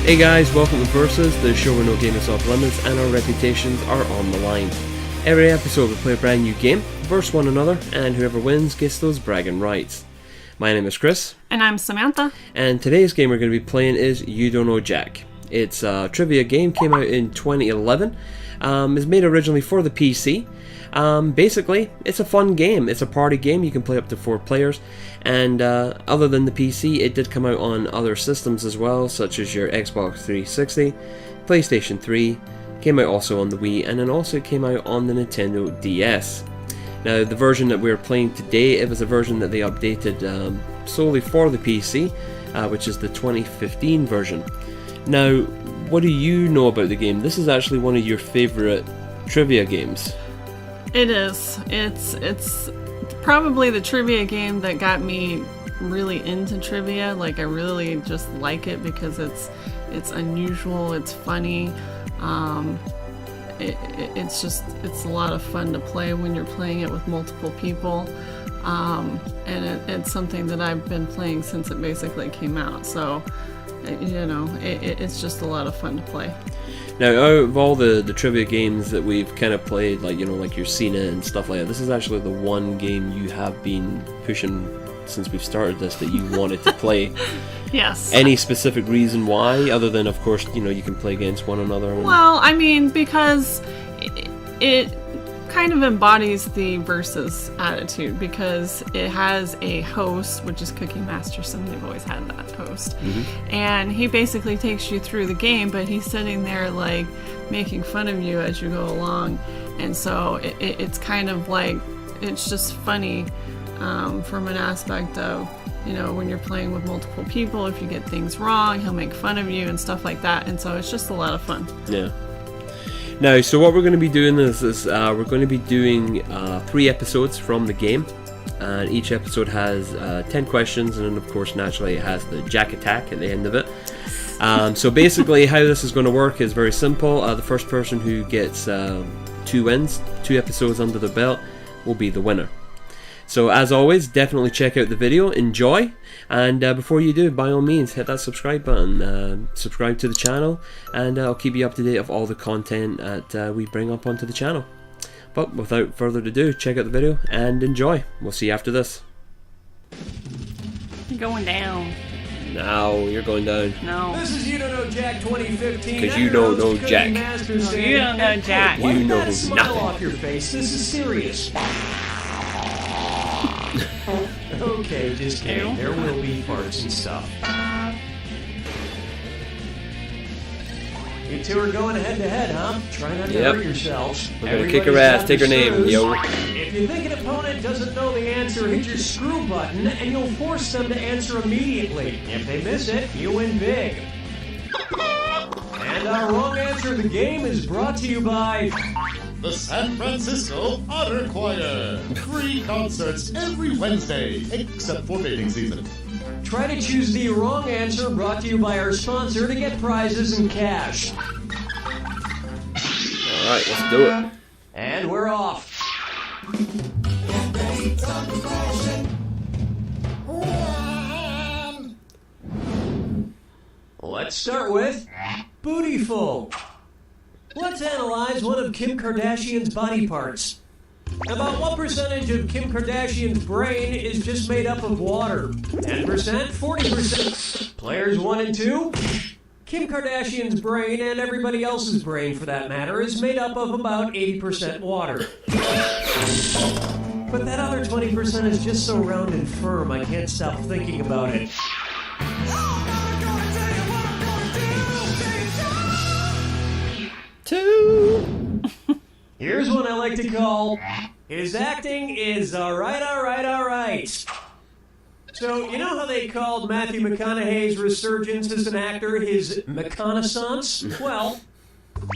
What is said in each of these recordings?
Hey guys, welcome to Versus, the show where no game is off limits and our reputations are on the line. Every episode we play a brand new game, verse one another, and whoever wins gets those bragging rights. My name is Chris. And I'm Samantha. And today's game we're going to be playing is You Don't Know Jack. It's a trivia game, came out in 2011. It's made originally for the PC. Basically, it's a fun game. It's a party game. You can play up to 4 players. And other than the PC, it did come out on other systems as well, such as your Xbox 360, PlayStation 3, came out also on the Wii, and then also came out on the Nintendo DS. Now, the version that we're playing today, it was a version that they updated solely for the PC, which is the 2015 version. Now, what do you know about the game? This is actually one of your favorite trivia games. It is. It's probably the trivia game that got me really into trivia. Like, I really just like it because it's unusual, it's funny. It's a lot of fun to play when you're playing it with multiple people. And it's something that I've been playing since it basically came out. So, it's just a lot of fun to play. Now, out of all the trivia games that we've kind of played, like your Cena and stuff like that, this is actually the one game you have been pushing since we've started this that you wanted to play. Yes. Any specific reason why, other than, of course, you can play against one another? Well, I mean, because it kind of embodies the Versus attitude, because it has a host, which is Cookie Master, so they've always had that host. Mm-hmm. And he basically takes you through the game, but he's sitting there like making fun of you as you go along. And so it's kind of like, it's just funny from an aspect of, when you're playing with multiple people, if you get things wrong, he'll make fun of you and stuff like that. And so it's just a lot of fun. Yeah. Now, so what we're going to be doing is we're going to be doing 3 episodes from the game, and each episode has 10 questions, and then of course naturally it has the Jack attack at the end of it. So basically how this is going to work is very simple. The first person who gets 2 wins, 2 episodes under the belt, will be the winner. So as always, definitely check out the video, enjoy, and before you do, by all means, hit that subscribe button, subscribe to the channel, and I'll keep you up to date of all the content that we bring up onto the channel. But without further ado, check out the video and enjoy. We'll see you after this. You're going down. No, you're going down. No. This is You Don't Know Jack 2015. Because you don't know Jack. No, you don't know Jack. You know Wipe that smile nothing. off your face. This is serious. Okay, just kidding. There will be farts and stuff. You two are going head to head, huh? Try not to hurt yourselves. We're gonna kick her ass. Take her name, yo. If you think an opponent doesn't know the answer, hit your screw button and you'll force them to answer immediately. If they miss it, you win big. And our wrong answer of the game is brought to you by the San Francisco Otter Choir. Free concerts every Wednesday, except for mating season. Try to choose the wrong answer, brought to you by our sponsor to get prizes and cash. Alright, let's do it. And we're off. Let's start with Bootyful. Let's analyze one of Kim Kardashian's body parts. About what percentage of Kim Kardashian's brain is just made up of water? 10%? 40%? Players 1 and 2? Kim Kardashian's brain, and everybody else's brain for that matter, is made up of about 80% water. But that other 20% is just so round and firm, I can't stop thinking about it. Here's one I like to call, his acting is alright. So, you know how they called Matthew McConaughey's resurgence as an actor his McConaissance? Well,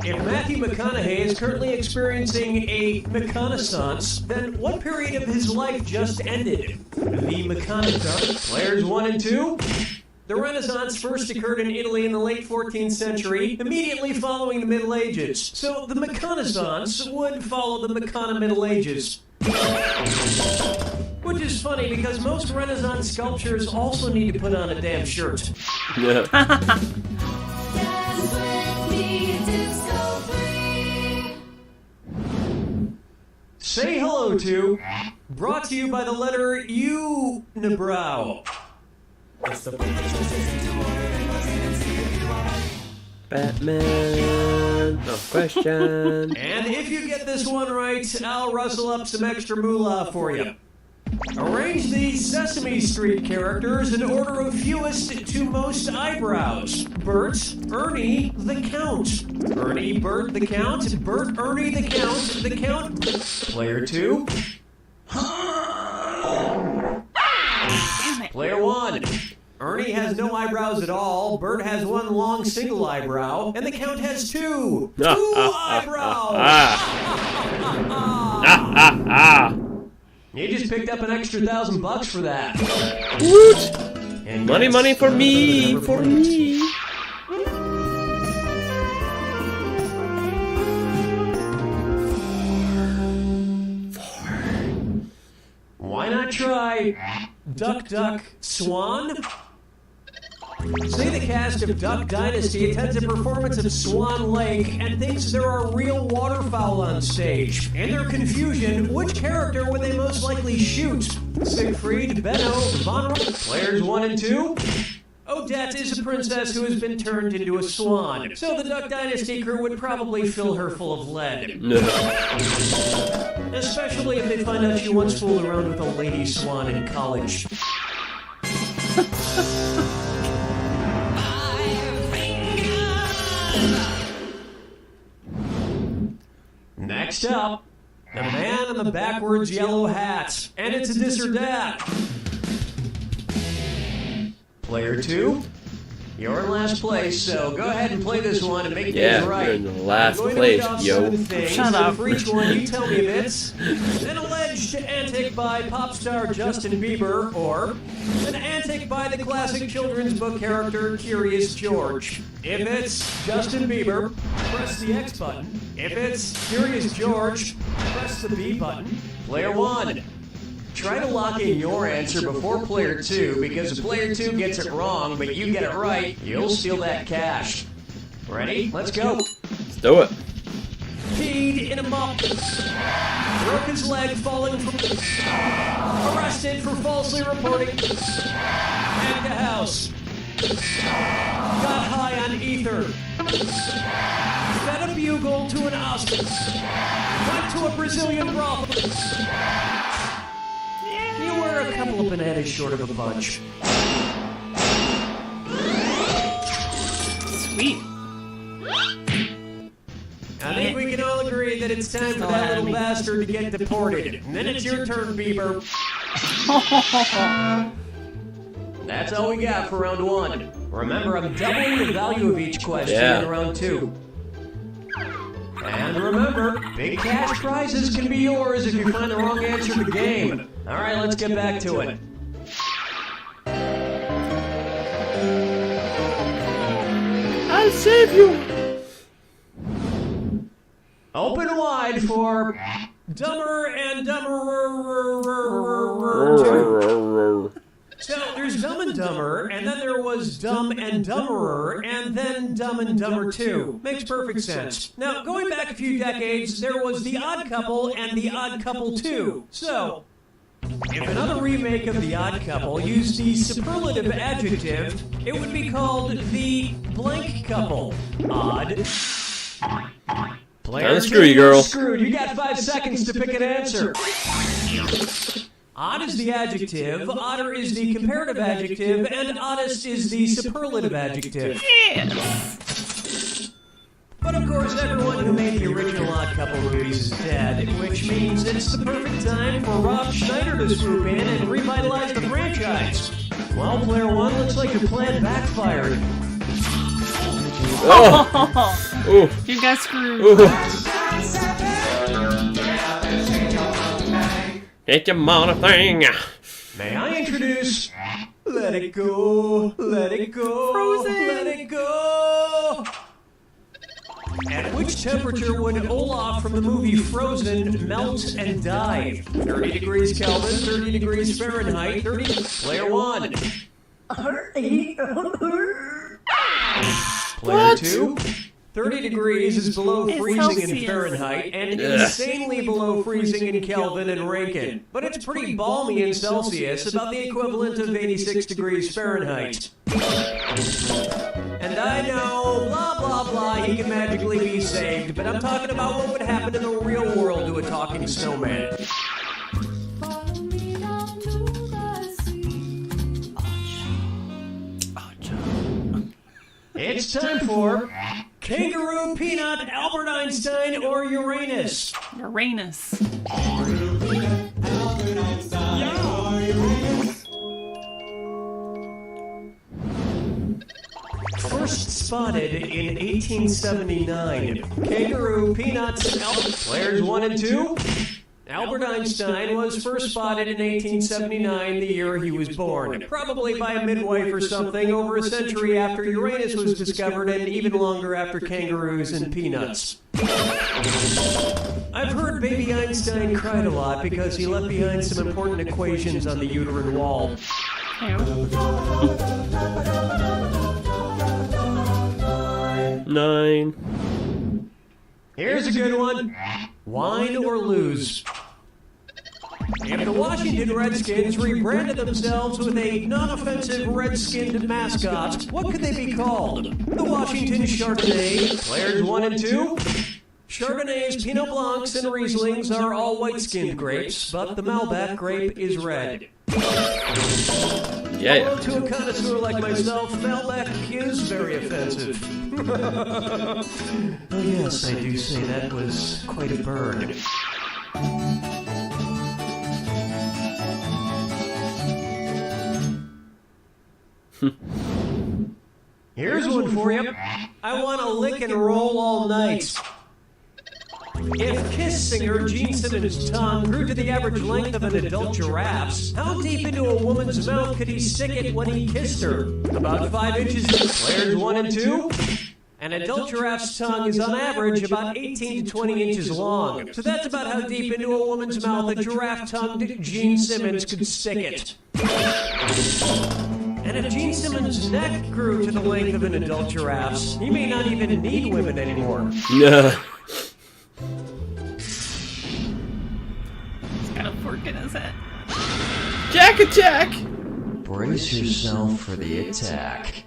if Matthew McConaughey is currently experiencing a McConaissance, then what period of his life just ended? The McConaissance. Players 1 and 2? The Renaissance first occurred in Italy in the late 14th century, immediately following the Middle Ages. So the McConaissance would follow the McCona Middle Ages. Which is funny because most Renaissance sculptures also need to put on a damn shirt. Yeah. Say hello to, brought to you by the letter Unibrow. Batman. No question. And if you get this one right, I'll rustle up some extra moolah for you. Arrange these Sesame Street characters in order of fewest to most eyebrows. Bert, Ernie, the Count. Ernie, Bert, the Count. Bert, Ernie, the Count. The Count. Player 2. Player 1. Ernie has no eyebrows at all, Bert has one long single eyebrow, and the Count has two. Two eyebrows! You just picked up an extra $1,000 for that. Woot! And Money, yes, money for me, for me. Why not try Duck, Duck, Swan? Say the cast of Duck Dynasty attends a performance of Swan Lake and thinks there are real waterfowl on stage. In their confusion, which character would they most likely shoot? Siegfried, Benno, Von Players 1 and 2? Odette is a princess who has been turned into a swan, so the Duck Dynasty crew would probably fill her full of lead. Especially if they find out she once fooled around with a lady swan in college. Next up, the man in the backwards yellow hat, and it's a this or that. Player 2, you're in last place, so go ahead and play this one and make things right. You're in the last place, yo. Shut up. For each one, you tell me if it's an alleged antic by pop star Justin Bieber, or an antic by the classic children's book character Curious George. If it's Justin Bieber, press the X button. If it's Curious George, press the B button. Player 1. Try to lock in your answer before player 2, because if player 2 gets it wrong, but you get it right, you'll steal that cash. Ready? Let's go. Let's do it. Peed in a mop. Broke his leg falling from... Arrested for falsely reporting. Hacked a house. Got high on ether. Fed a bugle to an ostrich. Went to a Brazilian brothel. You were a couple of bananas short of a bunch. Sweet. I think we can all agree that it's time for that little bastard to get deported. And then it's your turn, Bieber. That's all we got for round 1. Remember, I'm doubling the value of each question in round 2. And remember, big cash prizes can be yours if you find the wrong answer to the game. All right, let's get back to it. I'll save you. Open wide for Dumber and Dumberer 2. So there's Dumb and Dumber, and then there was Dumb and Dumberer, and then Dumb and Dumber 2. Makes perfect sense. Now, going back a few decades, there was The Odd Couple and The Odd Couple 2. So, if another remake of The Odd Couple used the superlative adjective, it would be called The Blank Couple. Odd. Kinda screw you, girl. Screwed. You got 5 seconds to pick an answer. Odd is the adjective, odder is the comparative adjective, and oddest is the superlative adjective. Yes. But of course, everyone who made the original Odd Couple movies is dead, which means it's the perfect time for Rob Schneider to swoop in and revitalize the franchise. Well, player 1, looks like your plan backfired. Oh! Ooh. You got screwed. Ooh. It's a mother thing. May I introduce... Let it go, let it go, Frozen. let it go. At which temperature would Olaf from the movie Frozen melt and die? 30 degrees Kelvin, 30 degrees Fahrenheit, 30... Player 1. Player 2. 30 degrees is below It's freezing in Celsius. Fahrenheit and insanely below freezing in Kelvin and Rankine. But it's pretty balmy in Celsius, about the equivalent of 86 degrees Fahrenheit. And I know, blah, blah, blah, he can magically be saved, but I'm talking about what would happen in the real world to a talking snowman. It's time for Kangaroo, Peanut, Albert Einstein, or Uranus. Uranus. First spotted in 1879. Kangaroo, Peanuts, players 1 and 2. Albert Einstein was first spotted in 1879, the year he was born. Probably by a midwife or something, over a century after Uranus was discovered and even longer after kangaroos and peanuts. I've heard baby Einstein cried a lot because he left behind some important equations on the uterine wall. Ew. 9. Here's a good one. Wine or lose. If the Washington Redskins rebranded themselves with a non-offensive red-skinned mascot, what could they be called? The Washington Chardonnay, players 1 and 2. Chardonnays, Pinot Blancs, and Rieslings are all white-skinned grapes, but the Malbec grape is red. Yeah. Although to a connoisseur like myself, Malbec is very offensive. Oh yes, I do say that was quite a burn. Here's one for you. I want to lick and roll all night. If Kiss singer Gene Simmons' tongue grew to the average length of an adult giraffe's, how deep into a woman's mouth could he stick it when he kissed her? About 5 inches. Players 1 and 2. An adult giraffe's tongue is on average about 18 to 20 inches long. So that's about how deep into a woman's mouth a giraffe-tongued Gene Simmons could stick it. And if Gene Simmons' neck grew to the length of an adult giraffe's, he may not even need women anymore. Yeah. He's got a fork in his head. Jack attack! Brace yourself for the attack.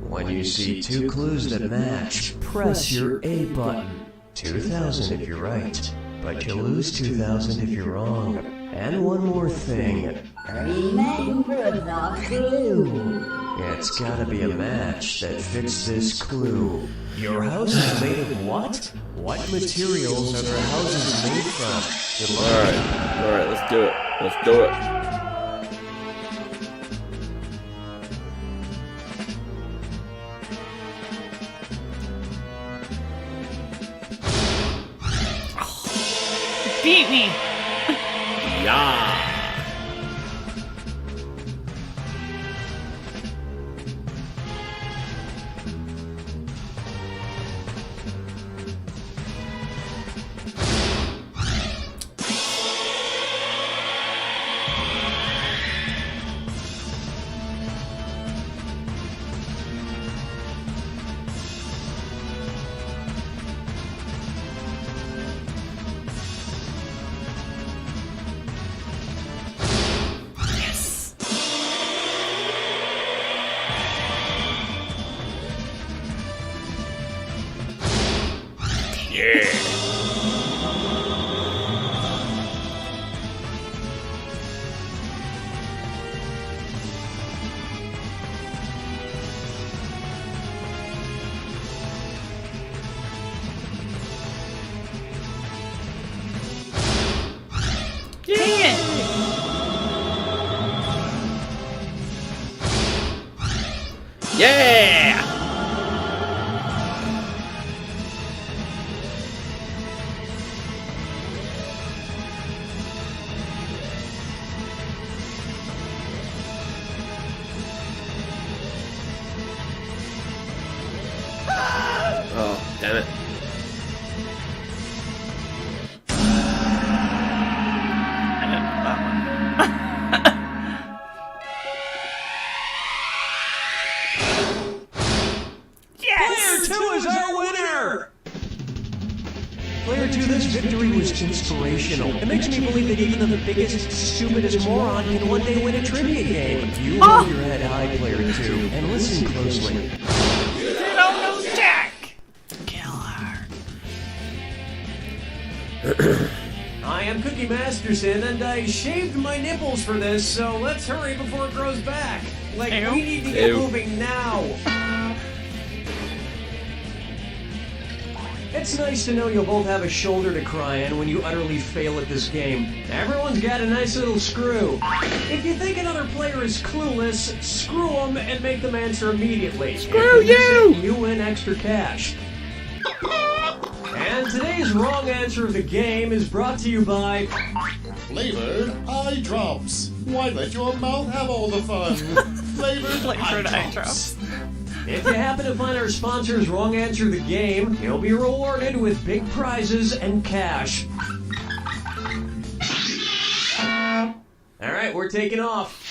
When you see 2 clues that match, press your A button. 2,000 if you're right, but you lose 2,000 if you're wrong. And one more thing. Remember the clue. It's gotta be a match that fits this clue. Your house is made of what? What materials are their houses made from? Good luck. Alright, let's do it. Let's do it. Beat me. Yeah. Dang it. Yeah! Oh, damn it. Player 2, this victory was inspirational. It makes me believe that even the biggest, stupidest moron can one day win a trivia game. You hold your head high, Player 2, and listen closely. You don't know Jack! Killer. I am Cookie Masterson, and I shaved my nipples for this, so let's hurry before it grows back. Like, Ew. we need to get Ew. moving now. It's nice to know you'll both have a shoulder to cry on when you utterly fail at this game. Everyone's got a nice little screw. If you think another player is clueless, screw them and make them answer immediately. Screw If they you! miss it, you win extra cash. And today's wrong answer of the game is brought to you by... Flavored eye drops. Why let your mouth have all the fun? Flavored eye drops. If you happen to find our sponsor's wrong answer of the game, you'll be rewarded with big prizes and cash. Alright, we're taking off.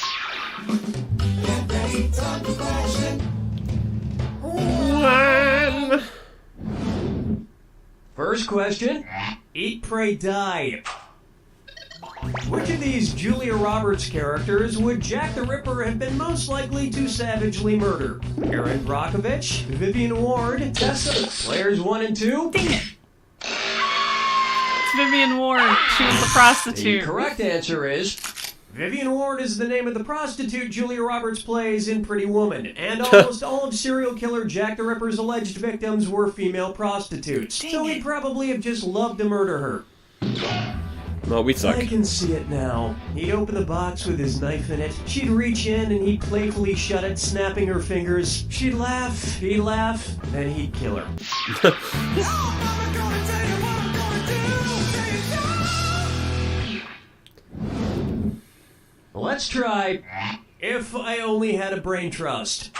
One. First question, Eat, Pray, Die. Which of these Julia Roberts characters would Jack the Ripper have been most likely to savagely murder? Erin Brockovich, Vivian Ward, Tessa, players 1 and 2? Dang it. It's Vivian Ward. She was the The prostitute. correct answer is... Vivian Ward is the name of the prostitute Julia Roberts plays in Pretty Woman, and almost all of serial killer Jack the Ripper's alleged victims were female prostitutes, so he'd probably have just loved to murder her. No, we suck. I can see it now. He'd open the box with his knife in it, she'd reach in and he'd playfully shut it, snapping her fingers. She'd laugh, he'd laugh, then he'd kill her. Let's try If I Only Had a Brain Trust.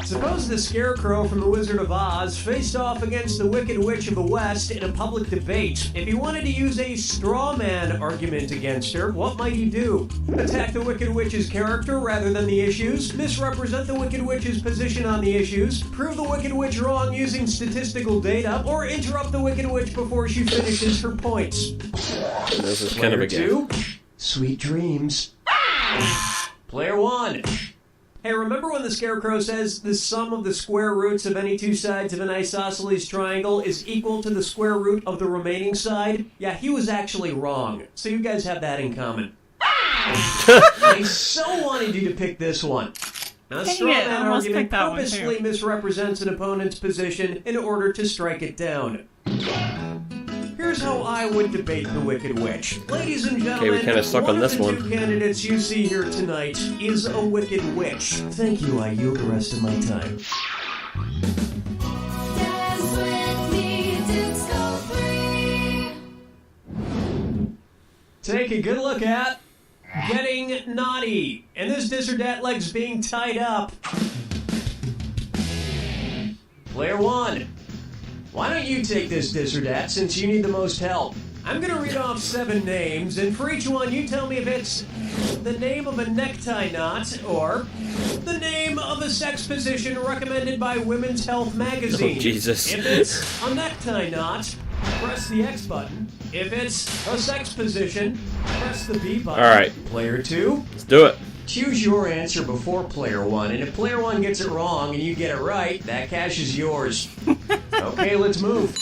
Suppose the Scarecrow from The Wizard of Oz faced off against the Wicked Witch of the West in a public debate. If he wanted to use a straw man argument against her, what might he do? Attack the Wicked Witch's character rather than the issues? Misrepresent the Wicked Witch's position on the issues? Prove the Wicked Witch wrong using statistical data? Or interrupt the Wicked Witch before she finishes her points? This is kind of a Player game. 2, sweet dreams. Player 1. Hey, remember when the Scarecrow says the sum of the square roots of any two sides of an isosceles triangle is equal to the square root of the remaining side? Yeah, he was actually wrong. So you guys have that in common. I so wanted you to pick this one. A Dang straw it, I man almost argument picked that one, purposely too. misrepresents an opponent's position in order to strike it down. Here's how I would debate the Wicked Witch. Ladies and gentlemen, Okay, we kinda suck on this one one. of the two candidates you see here tonight is a Wicked Witch. Thank you, I yield the rest of my time. Dance with me, disco free. Take a good look at Getting Naughty. And this this or that leg's being tied up. Player 1. Why don't you take this or that since you need the most help? I'm gonna read off 7 names, and for each one you tell me if it's the name of a necktie knot or the name of a sex position recommended by Women's Health magazine. Oh, Jesus. If it's a necktie knot, press the X button. If it's a sex position, press the B button. Alright. Player 2, Let's do it. choose your answer before player 1, and if player 1 gets it wrong and you get it right, that cash is yours. Okay, let's move.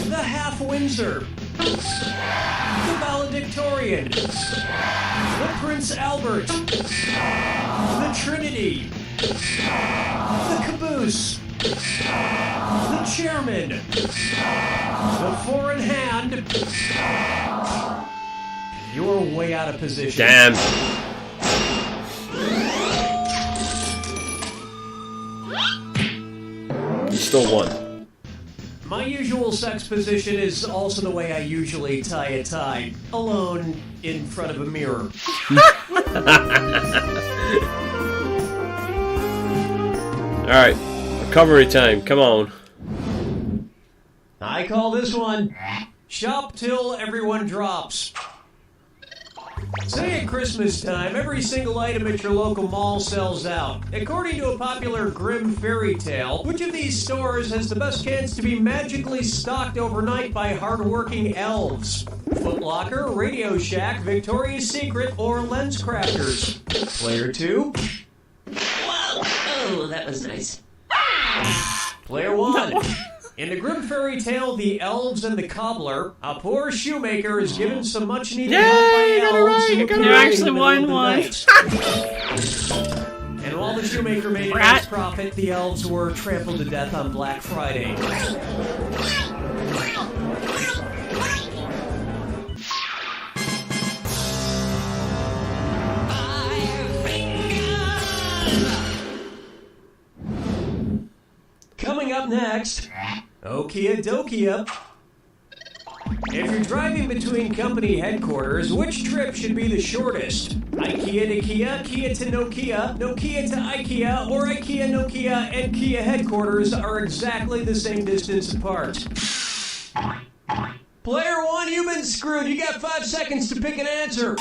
The Half Windsor. The Valedictorian. The Prince Albert. The Trinity. The Caboose. The Chairman. The Four in Hand. You're way out of position. Damn. You still won. My usual sex position is also the way I usually tie a tie, alone in front of a mirror. Alright. Recovery time. Come on. I call this one Shop Till Everyone Drops. Say at Christmas time, every single item at your local mall sells out. According to a popular grim fairy tale, which of these stores has the best chance to be magically stocked overnight by hardworking elves? Foot Locker, Radio Shack, Victoria's Secret, or Lens Crafters? Player 2. Whoa! Oh, that was nice. Player 1. In the grim fairy tale, The Elves and the Cobbler, a poor shoemaker is given some much-needed help by elves. You actually won one. And while the shoemaker made a nice profit, the elves were trampled to death on Black Friday. Coming up next, Okia Dokia. If you're driving between company headquarters, which trip should be the shortest? IKEA to Kia, Kia to Nokia, Nokia to IKEA, or IKEA, Nokia, and Kia headquarters are exactly the same distance apart. Player 1, you've been screwed. You got 5 seconds to pick an answer.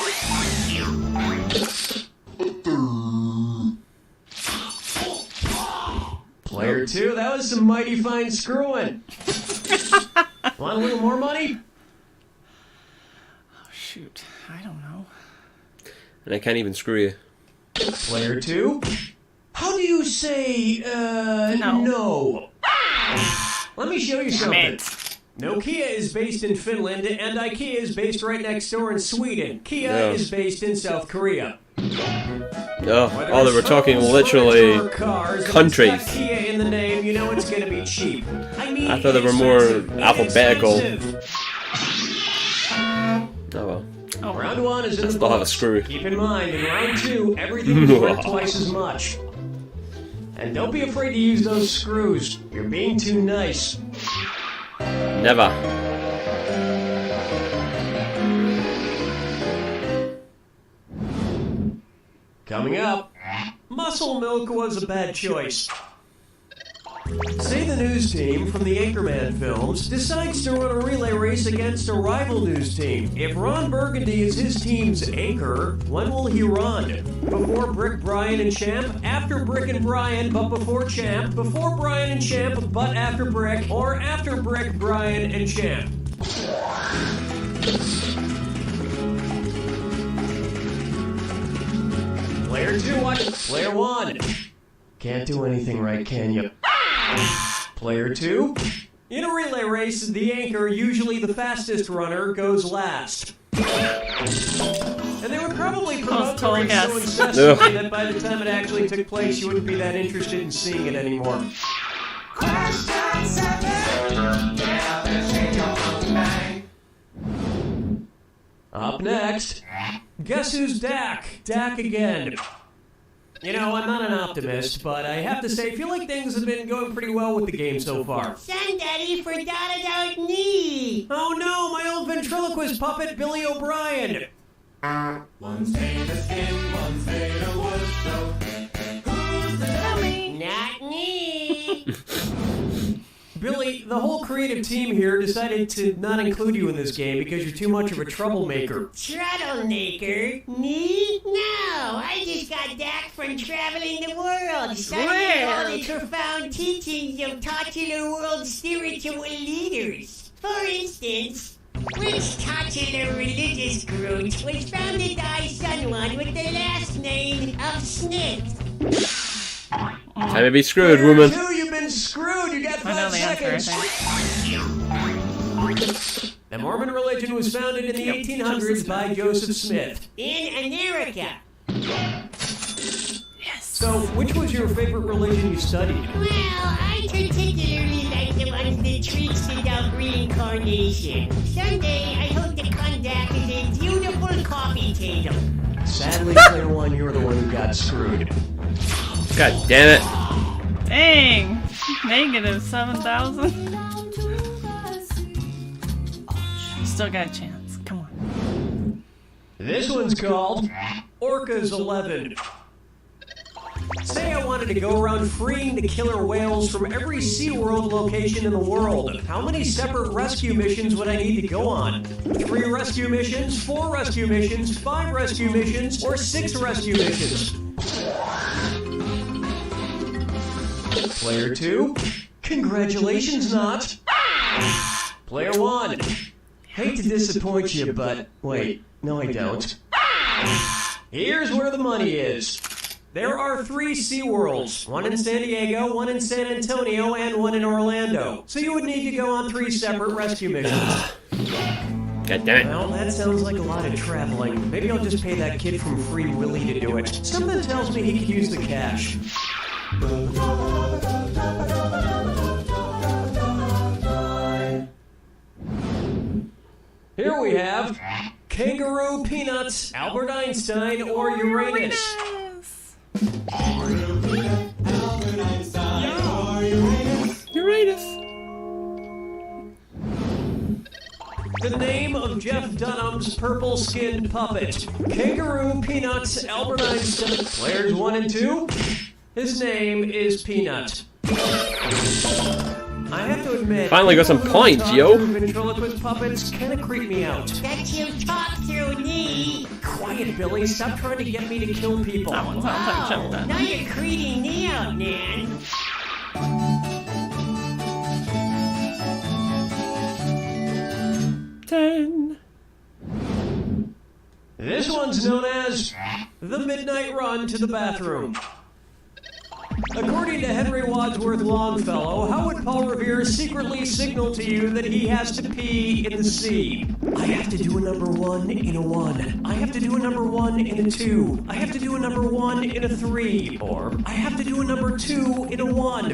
Player 2, that was some mighty fine screwing. Want a little more money? Oh, shoot. I don't know. And I can't even screw you. Player 2, how do you say, no? Let me show you something. Nokia is based in Finland, and IKEA is based right next door in Sweden. Kia is based in South Korea. Oh, they were talking literally countries. If it's got Kia in the name, you know it's gonna be cheap. I thought they were more alphabetical. Oh well. Round 1 is in the Still have a books. screw. Keep in mind, in round 2, everything is worth twice as much. And don't be afraid to use those screws. You're being too nice. Never. Coming up, muscle milk was a bad choice. Say the news team from the Anchorman films decides to run a relay race against a rival news team. If Ron Burgundy is his team's anchor, when will he run? Before Brick, Brian, and Champ? After Brick and Brian, but before Champ? Before Brian and Champ, but after Brick? Or after Brick, Brian, and Champ? Player 2, what? Player 1. Can't do anything right, can you? Player 2. In a relay race, the anchor, usually the fastest runner, goes last. And they would probably promote the race so incessantly that by the time it actually took place, you wouldn't be that interested in seeing it anymore. Up next, guess who's Dak? Dak again. You know, I'm not an optimist, but I have to say, I feel like things have been going pretty well with the game so far. Somebody forgot about me. Oh no, my old ventriloquist puppet, Billy O'Brien. One's made of skin, one's made of wood, so who's the dummy? Not me. Billy, the whole creative team here decided to not include you in this game because you're too much of a troublemaker. Troublemaker? Me? No, I just got back from traveling the world, studying all the profound teachings of titular world spiritual leaders. For instance, which titular religious group was founded by someone with the last name of Smith? Time to be screwed, woman. Two, you've been screwed. You got 5 seconds. The Mormon religion was founded in the 1800s by Joseph Smith. In America. Yes. So, which was your favorite religion you studied? Well, I particularly like the ones that treats about reincarnation. Someday, I hope to come back as a beautiful coffee table. Sadly, Player 1, you're the one who got screwed. God damn it. Dang. Negative 7,000. Still got a chance. Come on. This one's called Orca's 11. Say I wanted to go around freeing the killer whales from every SeaWorld location in the world. How many separate rescue missions would I need to go on? 3 rescue missions, 4 rescue missions, 5 rescue missions, or 6 rescue missions? Player 2, congratulations, Not. Player 1, hate to disappoint you, but wait, no I don't. Here's where the money is. There are 3 SeaWorlds, 1 in San Diego, 1 in San Antonio, and 1 in Orlando. So you would need to go on 3 separate rescue missions. God damn it. Well, that sounds like a lot of traveling. Maybe I'll just pay that kid from Free Willy to do it. Something tells me he could use the cash. Here we have Kangaroo, Peanuts, Albert Einstein, or Uranus. Uranus. The name of Jeff Dunham's purple-skinned puppet. Kangaroo, Peanuts, Albert Einstein. Players 1 and 2. His name is Peanut. I have to admit, Finally got some points, yo. Ventriloquist puppets kind of creep me out. That you talk through me. Quiet, Billy. Stop trying to get me to kill people. That one's Untitled Chapter. Now you're creeping me out, man. This one's known as the Midnight Run to the Bathroom. According to Henry Wadsworth Longfellow, how would Paul Revere secretly signal to you that he has to pee in the sea? I have to do a number 1 in a 1. I have to do a number 1 in a 2. I have to do a number 1 in a 3. Or, I have to do a number 2 in a 1.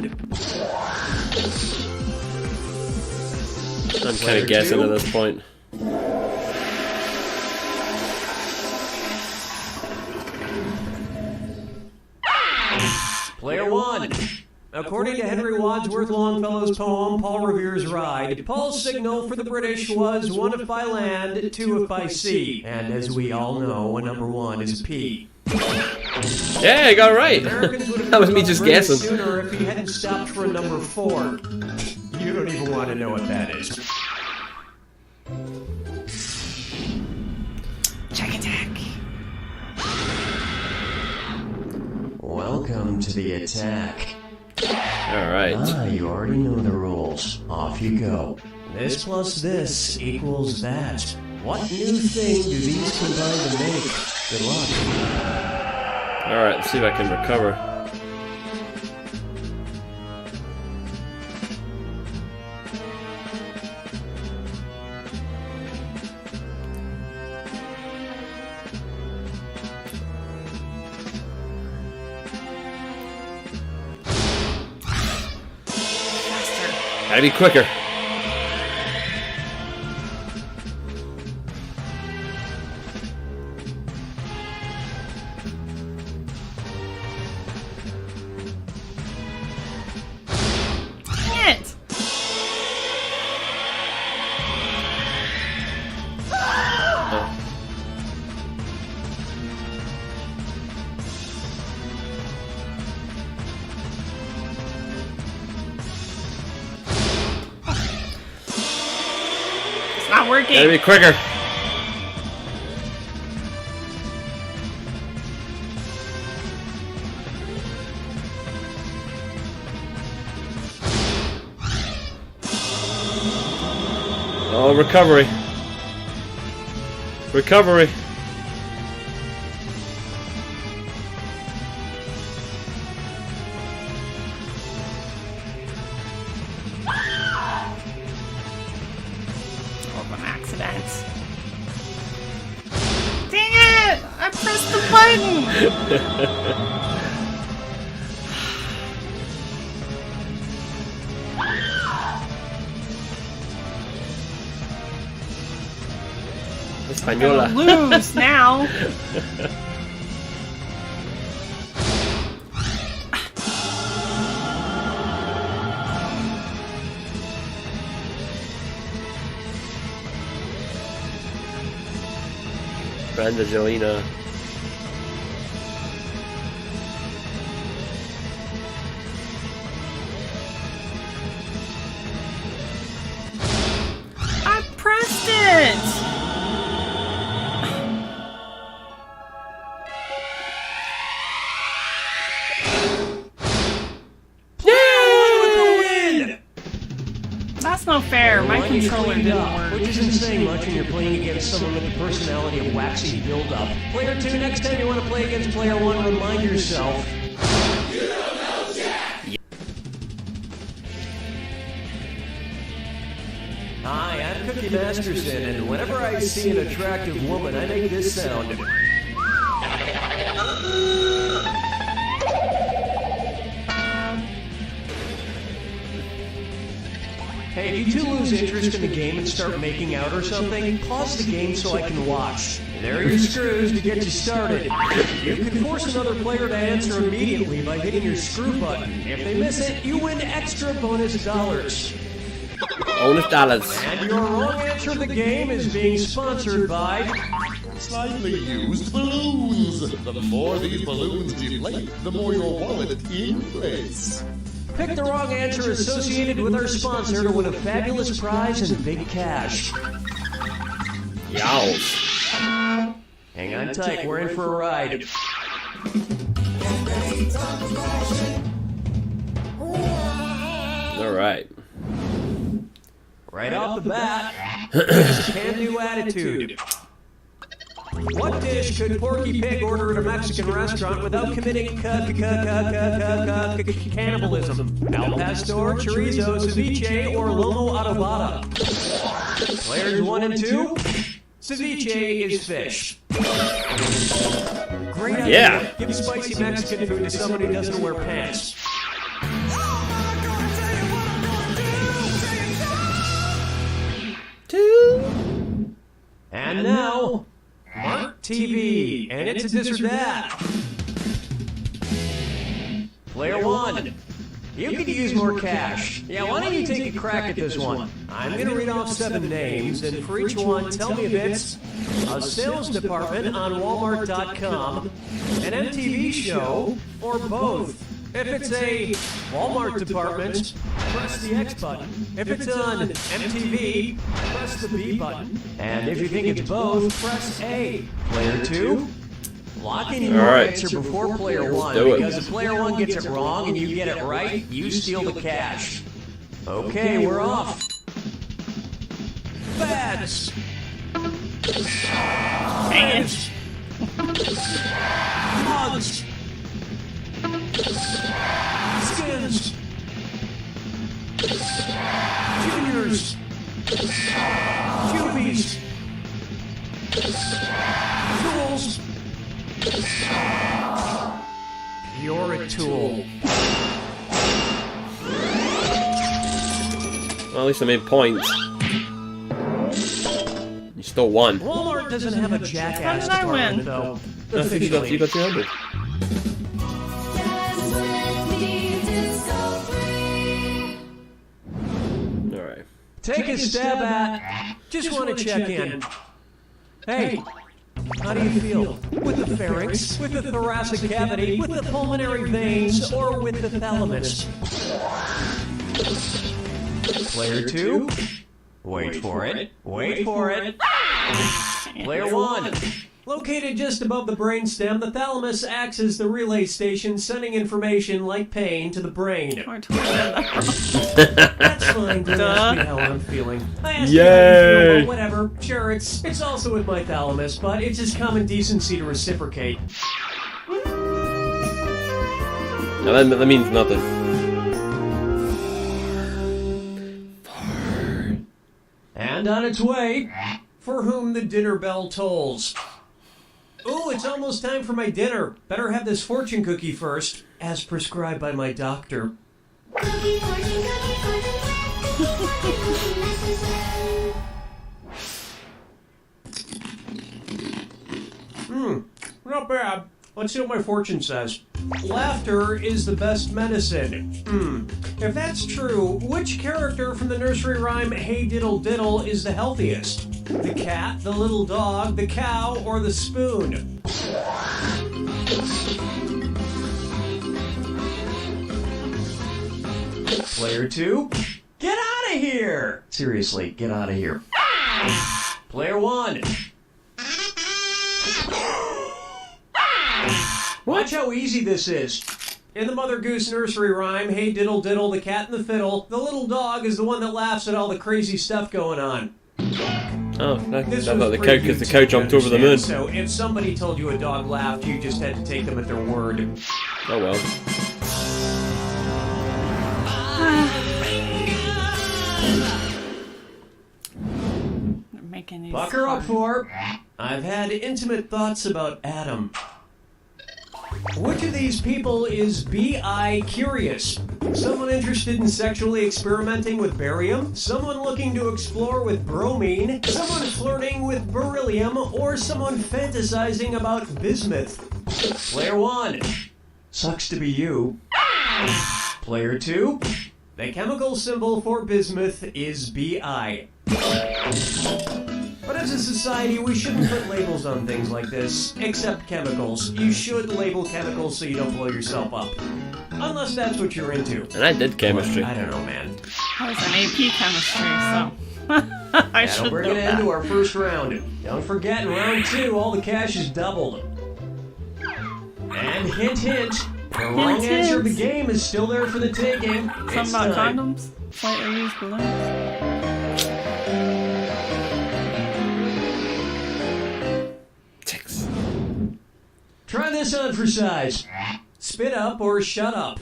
I'm kind of guessing at this point. Player 1. According to Henry Wadsworth Longfellow's poem, Paul Revere's Ride, Paul's signal for the British was 1 if by land, 2 if by sea. And as we all know, a number 1 is P. Yeah, I got it right. That was me just guessing. Sooner if he hadn't stopped for a number 4. You don't even want to know what that is. Check attack. Welcome to the attack. Alright. You already know the rules. Off you go. This plus this equals that. What new thing do these combine to make? Good luck. Alright, let's see if I can recover. Gotta be quicker. Dang it! It's not working. Gotta be quicker. Oh, recovery. Recovery. Oh, an accident. Dang it! I pressed the button! Española. Lose now. Brenda Jelena. That's no fair. My Line is controller cleaned didn't up, work. which isn't saying much when you're playing against someone with the personality of waxy build-up. Player 2, next time you want to play against player 1, remind yourself. Hi, I'm Cookie Masterson, and whenever I see an attractive woman, I make this sound. Hey, if you two lose interest in the game and start making out or something, pause the game so I can watch. There are your screws to get you started. You can force another player to answer immediately by hitting your screw button. If they miss it, you win extra bonus dollars. Bonus dollars. And your wrong answer of the game is being sponsored by... Slightly used balloons. The more these balloons deflate, the more your wallet inflates. Pick the wrong answer associated with our sponsor to win a fabulous prize and big cash. Yows. Hang on tight, we're in for a ride. Alright. Right off the bat, it's a can-do attitude. What dish could Porky Pig order at a Mexican restaurant without committing cannibalism? Al pastor, chorizo, ceviche, or lomo adobada? Players 1 and 2, ceviche is fish. Great idea. Yeah. Give spicy Mexican food to somebody who doesn't wear pants. And now, Mark TV, and it's a this or that. Player 1, you could use more cash. Yeah, why don't you take a crack at this one? I'm going to read off 7 names, and for each one, tell me if it's a sales department on Walmart.com, an MTV show, or both. If it's a Walmart department, press the X button. If it's on MTV, press the B button. And if you think it's both, press A. Player 2, lock in your answer before player 1, because if player 1 gets it wrong and you get it right, you steal the cash. Okay, we're off. Fads. Fans. Mugs. Skins. Juniors. Cubies. Tools. You're a tool. Well, at least I made points. You still won. Walmart doesn't have a jackass How did I department, win? though. I think you got Officially. 200. Alright. Take a stab at. Just want to check in. Hey, how do you feel? With the pharynx, with the thoracic cavity, with the pulmonary veins, or with the thalamus? Player 2, wait for it. Wait for it. Player 1. Located just above the brainstem, the thalamus acts as the relay station, sending information like pain to the brain. Or 20. That's fine. Don't ask me how I'm feeling. I ask Yay. you how you feel, but whatever. Sure, it's also with my thalamus, but it's just common decency to reciprocate. Now that means nothing. And on its way, for whom the dinner bell tolls. Ooh, it's almost time for my dinner. Better have this fortune cookie first, as prescribed by my doctor. Not bad. Let's see what my fortune says. Laughter is the best medicine. If that's true, which character from the nursery rhyme Hey Diddle Diddle is the healthiest? The cat, the little dog, the cow, or the spoon? Player 2, get out of here! Seriously, get out of here. Player 1. Watch how easy this is. In the Mother Goose nursery rhyme, hey diddle diddle, the cat and the fiddle, the little dog is the one that laughs at all the crazy stuff going on. Oh, I This thought was the pretty cow, because the easy cow to jumped over the moon. understand, So if somebody told you a dog laughed, you just had to take them at their word. Oh well. They're making these Bucker up hard. for. I've had intimate thoughts about Adam. Which of these people is B.I. curious? Someone interested in sexually experimenting with barium? Someone looking to explore with bromine? Someone flirting with beryllium? Or someone fantasizing about bismuth? Player 1. Sucks to be you. Player 2. The chemical symbol for bismuth is Bi. But as a society, we shouldn't put labels on things like this, except chemicals. You should label chemicals so you don't blow yourself up. Unless that's what you're into. And I did chemistry. I don't know, man. I was an AP chemistry, so I should Bring know it into that. our first round. Don't forget, in round 2, all the cash is doubled. And hint, hint, the wrong Hint, answer of the hint. game is still there for the taking. Something It's about time. condoms? Slightly used balloons? Ticks. Try this on for size. Spit up or shut up.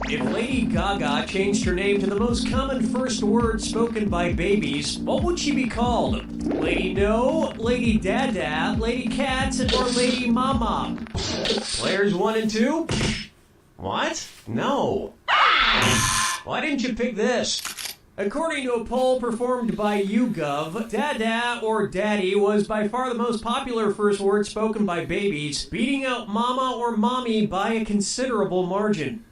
If Lady Gaga changed her name to the most common first word spoken by babies, what would she be called? Lady No, Lady Dada, Lady Cat, or Lady Mama? Players 1 and 2? What? No. Why didn't you pick this? According to a poll performed by YouGov, Dada or Daddy was by far the most popular first word spoken by babies, beating out Mama or Mommy by a considerable margin.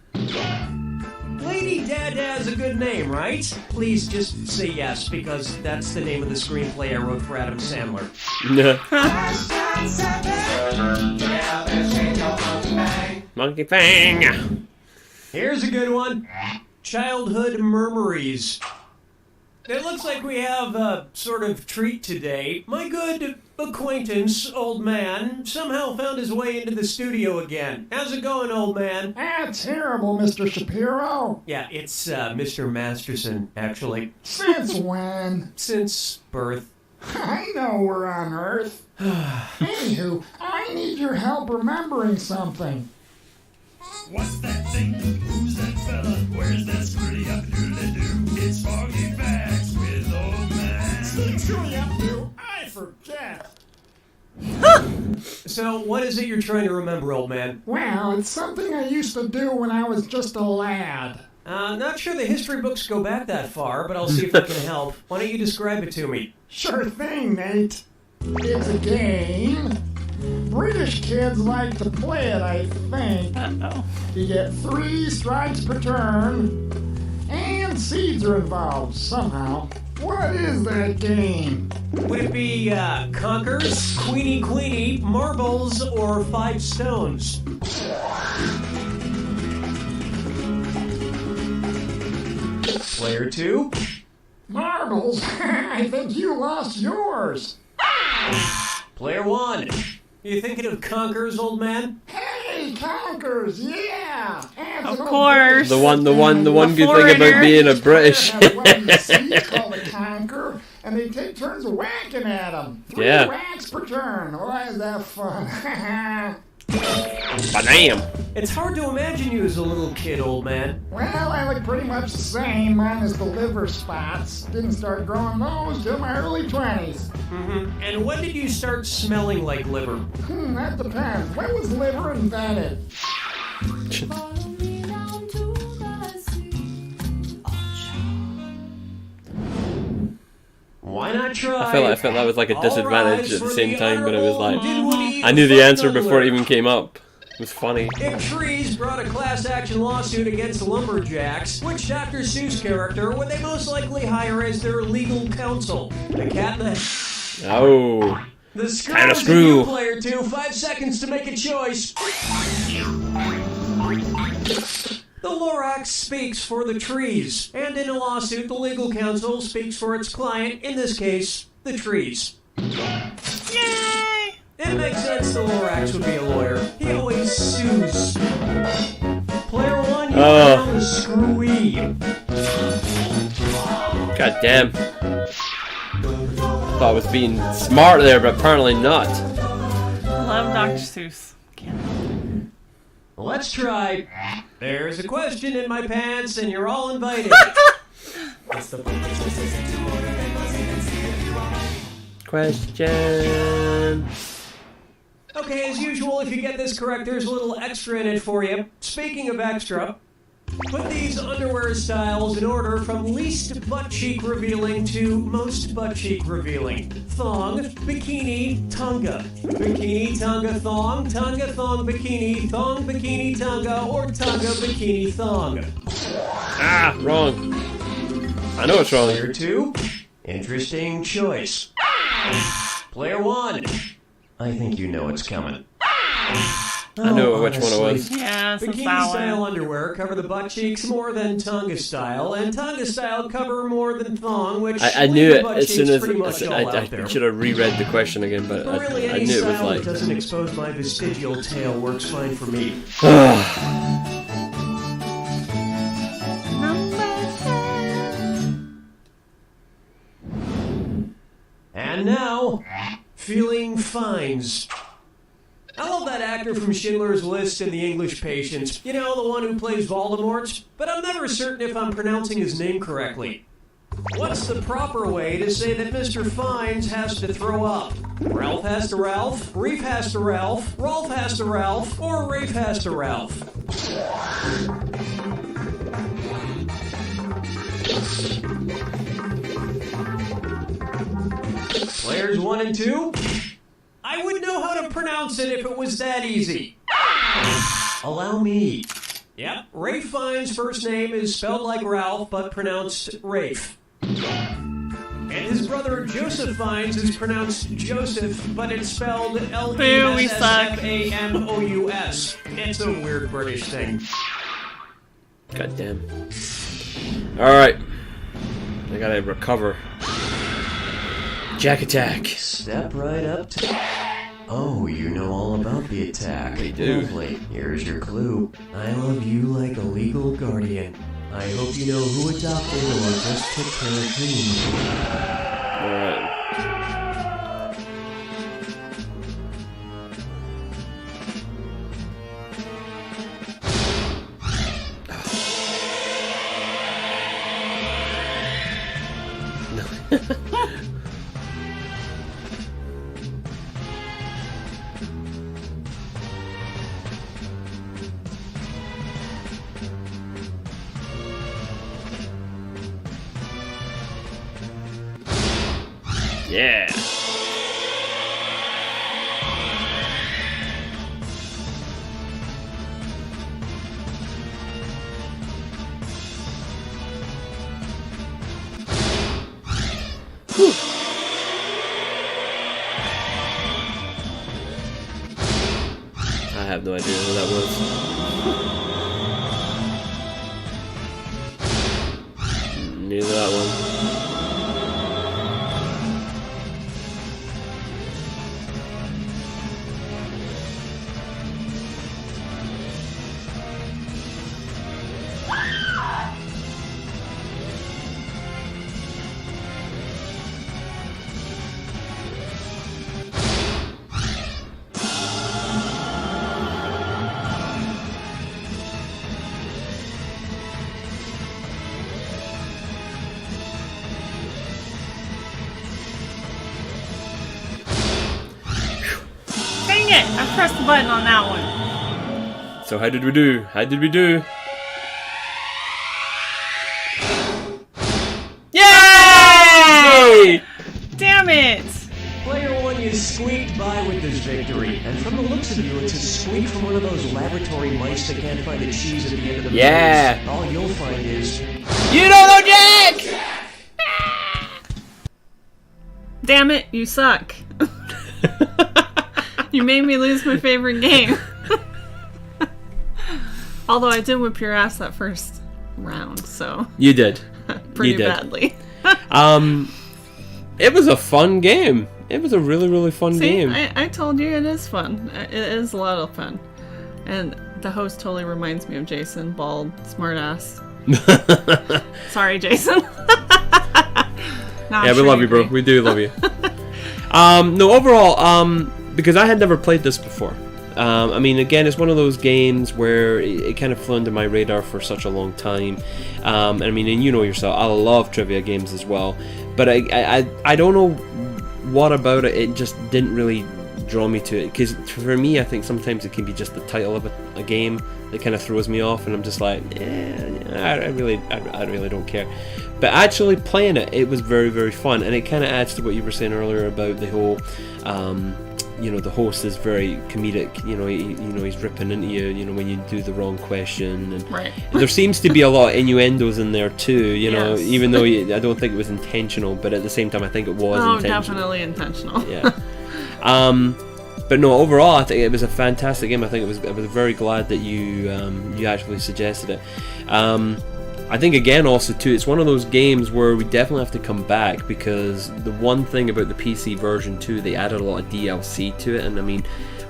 Lady Dada is a good name, right? Please just say yes, because that's the name of the screenplay I wrote for Adam Sandler. Monkey Fang. Here's a good one. Childhood murmuries. It looks like we have a sort of treat today. My good acquaintance, old man, somehow found his way into the studio again. How's it going, old man? That's terrible, Mr. Shapiro. Yeah, it's Mr. Masterson, actually. Since when? Since birth. I know we're on Earth. Anywho, I need your help remembering something. What's that thing? Who's that fella? Where's that screwty up doodle-doo? It's Foggy Facts with Old Man. Chewy up to, I forget. So, what is it you're trying to remember, old man? Well, it's something I used to do when I was just a lad. Not sure the history books go back that far, but I'll see if I can help. Why don't you describe it to me? Sure thing, Nate. It's a game. British kids like to play it, I think. Uh-oh. You get 3 strikes per turn, and seeds are involved somehow. What is that game? Would it be Conkers, Queenie Queenie, Marbles, or 5 Stones? Player 2? Marbles? I think you lost yours. Player 1. You thinking of Conkers, old man? Hey, Conkers, yeah! Of course. The one good thing about foreigner. being a British. Have one of these seeds called a conker, and they take turns whacking at them. 3 Yeah. whacks per turn. Why is that fun? Bam. It's hard to imagine you as a little kid, old man. Well, I look pretty much the same, minus the liver spots. Didn't start growing those till my early 20s. And when did you start smelling like liver? That depends. When was liver invented? Why not try? I felt that was like a All disadvantage rise at the for same time, but it was like Honorable Dinwiddie I knew the answer Fucknuttler. before it even came up. It was funny. If Trees brought a class action lawsuit against lumberjacks, which Dr. Seuss character would they most likely hire as their legal counsel? The cat and the... Oh. The screw Kinda is a screw. new player 2. 5 seconds to make a choice. The Lorax speaks for the trees, and in a lawsuit, the legal counsel speaks for its client, in this case, the trees. Yay! It makes sense the Lorax would be a lawyer. He always sues. Player 1, you found the screwy. God damn. Thought I was being smart there, but apparently not. Love Dr. Seuss. Can't. Let's try. There's a question in my pants, and you're all invited. Question. Okay, as usual, if you get this correct, there's a little extra in it for you. Speaking of extra, put these underwear styles in order from least butt cheek revealing to most butt cheek revealing. Thong, bikini, tanga. Bikini, tanga, thong, bikini, thong, bikini, tanga, or tanga, bikini, thong. Ah, wrong. I know it's wrong. Player 2, interesting choice. Player 1, I think you know what's coming. I know which one it was. Yeah, some Bikini-style underwear cover the butt cheeks more than Tonga-style, and Tonga-style cover more than thong, which I knew it butt as soon cheeks as pretty much all I out there. should have reread the question again, but Really, I any knew it was style like. that doesn't expose my vestigial tail works fine for me. And now, feeling fines. I love that actor from Schindler's List and The English Patient. You know, the one who plays Voldemort? But I'm never certain if I'm pronouncing his name correctly. What's the proper way to say that Mr. Fines has to throw up? Ralph has to Ralph, Reef has to Ralph, Rolf has to Ralph, or Rafe has to Ralph? Players 1 and 2? I would know how to pronounce it if it was that easy. Allow me. Yep, Rafe Fiennes' first name is spelled like Ralph, but pronounced Rafe. And his brother Joseph Fiennes is pronounced Joseph, but it's spelled L-E-S-S-F-A-M-O-U-S. It's a weird British thing. God damn. Alright. I gotta recover. Jack attack. Step right up to... Oh, you know all about the attack. We do. Lovely. Here's your clue. I love you like a legal guardian. I hope you know who adopted or just took care of whom. Alright. Yeah. Whew. I have no idea who that was. Neither that one. Dang it! I pressed the button on that one. So how did we do? How did we do? Yay! Damn it! Player 1, you squeaked by with this victory. And from the looks of you, it's a squeak from one of those laboratory mice that can't find the cheese at the end of the Yeah. maze. All you'll find is... You don't know Jack! Damn it, you suck. You made me lose my favorite game. Although I did whip your ass that first round, so You did. pretty You did. badly. It was a fun game. It was a really fun game. I told you it is fun. It is a lot of fun. And the host totally reminds me of Jason, bald, smartass. Sorry, Jason. Yeah, we love you, bro. We do love you. No, overall, because I had never played this before. I mean, again, it's one of those games where it kind of flew under my radar for such a long time. And I mean, and you know yourself, I love trivia games as well. But I don't know what about it. It just didn't really draw me to it. Because for me, I think sometimes it can be just the title of a game that kind of throws me off, and I'm just like, I really don't care. But actually playing it, it was very fun, and it kind of adds to what you were saying earlier about the whole, you know, the host is very comedic. You know, he's ripping into you. You know, when you do the wrong question, and right. There seems to be a lot of innuendos in there too. You know, Yes. even though I don't think it was intentional, but at the same time, I think it was intentional. Definitely intentional. Yeah. But no, overall, I think it was a fantastic game. I think I was very glad that you actually suggested it. I think again also too, it's one of those games where we definitely have to come back, because the one thing about the PC version too, they added a lot of DLC to it, and I mean,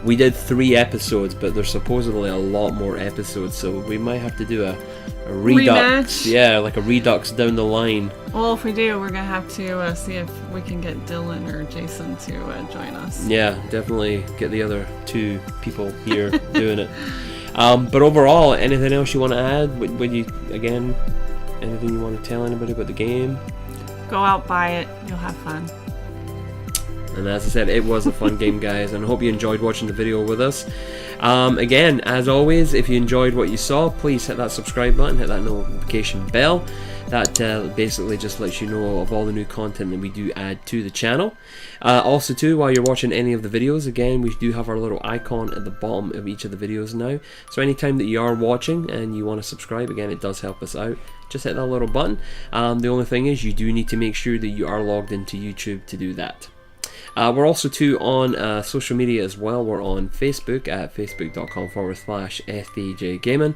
we did 3 episodes, but there's supposedly a lot more episodes, so we might have to do a redux. Rematch? Yeah, like a redux down the line. Well, if we do, we're gonna have to see if we can get Dylan or Jason to join us. Yeah, definitely get the other 2 people here doing it. But overall, anything else you want to add? Would you, again, anything you want to tell anybody about the game? Go out, buy it, you'll have fun. And as I said, it was a fun game, guys, and I hope you enjoyed watching the video with us. Again, as always, if you enjoyed what you saw, please hit that subscribe button, hit that notification bell. That basically just lets you know of all the new content that we do add to the channel. Also too, while you're watching any of the videos, again, we do have our little icon at the bottom of each of the videos now. So anytime that you are watching and you want to subscribe, again, it does help us out. Just hit that little button. The only thing is, you do need to make sure that you are logged into YouTube to do that. We're also too on social media as well. We're on Facebook at facebook.com/FBJGaming.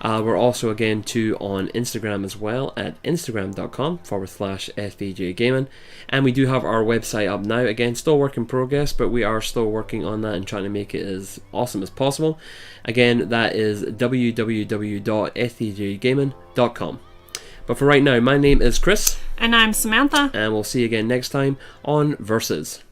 We're also again too on Instagram as well at instagram.com/FBJGaming. And we do have our website up now. Again, still work in progress, but we are still working on that and trying to make it as awesome as possible. Again, that is www.FBJGaming.com. But for right now, my name is Chris. And I'm Samantha. And we'll see you again next time on Versus.